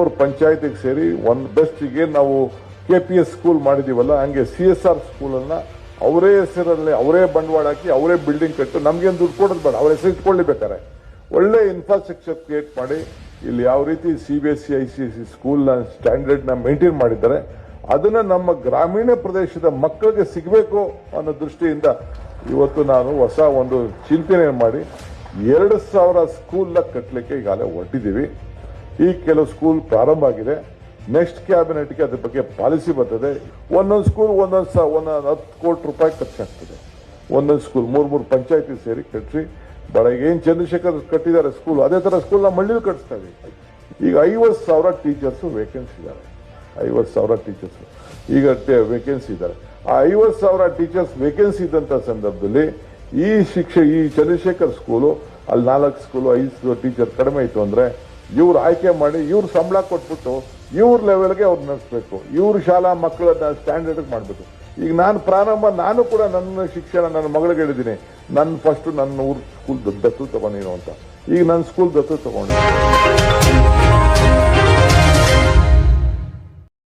3 ಪಂಚಾಯತಿಗೆ ಸೇರಿ ಒಂದು ಬೆಸ್ಟಿಗೆ ನಾವು KPS ಸ್ಕೂಲ್ ಮಾಡಿದೀವಲ್ಲ, ಹಂಗೆ CSR ಸ್ಕೂಲನ್ನು ಅವರೇ ಹೆಸರಲ್ಲಿ ಅವರೇ ಬಂಡವಾಳ ಹಾಕಿ ಅವರೇ ಬಿಲ್ಡಿಂಗ್ ಕಟ್ಟು ನಮ್ಗೇನು ದುಡ್ಡು ಕೊಡೋದು ಬೇಡ, ಅವ್ರ ಹೆಸರು ಇಟ್ಕೊಳ್ಳಿಬೇಕಾರೆ ಒಳ್ಳೆ ಇನ್ಫ್ರಾಸ್ಟ್ರಕ್ಚರ್ ಕ್ರಿಯೇಟ್ ಮಾಡಿ ಇಲ್ಲಿ ಯಾವ ರೀತಿ CBSE ICSE ಸ್ಕೂಲ್ನ ಸ್ಟ್ಯಾಂಡರ್ಡ್ನ ಮೇಂಟೈನ್ ಮಾಡಿದ್ದಾರೆ ಅದನ್ನ ನಮ್ಮ ಗ್ರಾಮೀಣ ಪ್ರದೇಶದ ಮಕ್ಕಳಿಗೆ ಸಿಗಬೇಕು ಅನ್ನೋ ದೃಷ್ಟಿಯಿಂದ ಇವತ್ತು ನಾನು ಹೊಸ ಒಂದು ಚಿಂತನೆ ಮಾಡಿ 2,000 ಸ್ಕೂಲ್ನ ಕಟ್ಟಲಿಕ್ಕೆ ಈಗಾಗಲೇ ಹೊರಟಿದ್ದೀವಿ. ಈ ಕೆಲವು ಸ್ಕೂಲ್ ಪ್ರಾರಂಭ ಆಗಿದೆ. ನೆಕ್ಸ್ಟ್ ಕ್ಯಾಬಿನೆಟ್ಗೆ ಅದ್ರ ಬಗ್ಗೆ ಪಾಲಿಸಿ ಬರ್ತದೆ. ಒಂದೊಂದು ಸ್ಕೂಲ್ ಒಂದೊಂದು 10 ಕೋಟಿ ರೂಪಾಯಿ ಖರ್ಚಾಗ್ತದೆ. ಒಂದೊಂದು ಸ್ಕೂಲ್ 3 ಪಂಚಾಯತಿ ಸೇರಿ ಕಟ್ಟಿಸಿ ಬೆಳಗ್ಗೆ ಏನು ಚಂದ್ರಶೇಖರ್ ಕಟ್ಟಿದ್ದಾರೆ ಸ್ಕೂಲ್, ಅದೇ ಥರ ಸ್ಕೂಲ್ನ ಮಳ್ಳಿಲಿ ಕಟ್ಟಿಸ್ತಾ ಇದ್ದೀವಿ. ಈಗ 50,000 ಟೀಚರ್ಸು ವೇಕೆನ್ಸಿ ಇದ್ದಾರೆ. 50,000 ಟೀಚರ್ಸ್ ಈಗ ವೇಕೆನ್ಸಿ ಇದ್ದಾರೆ. ಆ 50,000 ಟೀಚರ್ಸ್ ವೇಕೆನ್ಸಿ ಇದ್ದಂಥ ಸಂದರ್ಭದಲ್ಲಿ ಈ ಚಂದ್ರಶೇಖರ್ ಸ್ಕೂಲು ಅಲ್ಲಿ 4 ಸ್ಕೂಲು 5 ಟೀಚರ್ ಕಡಿಮೆ ಇತ್ತು ಅಂದರೆ ಇವ್ರು ಆಯ್ಕೆ ಮಾಡಿ ಇವ್ರು ಸಂಬಳ ಕೊಟ್ಬಿಟ್ಟು ಇವ್ರ ಲೆವೆಲ್ಗೆ ಅವ್ರು ನಡೆಸಬೇಕು. ಇವ್ರ ಶಾಲಾ ಮಕ್ಕಳನ್ನ ಸ್ಟ್ಯಾಂಡರ್ಡ್ ಮಾಡಬೇಕು. ಈಗ ನಾನು ಕೂಡ ನನ್ನ ಶಿಕ್ಷಣ ನನ್ನ ಮಗಳಿಗೆ ಹೇಳಿದ್ದೀನಿ, ನನ್ನ ಊರು ಸ್ಕೂಲ್ ದತ್ತು ತಗೊಂಡಿರೋ ಅಂತ. ಈಗ ನನ್ನ ಸ್ಕೂಲ್ ದತ್ತು ತಗೊಂಡು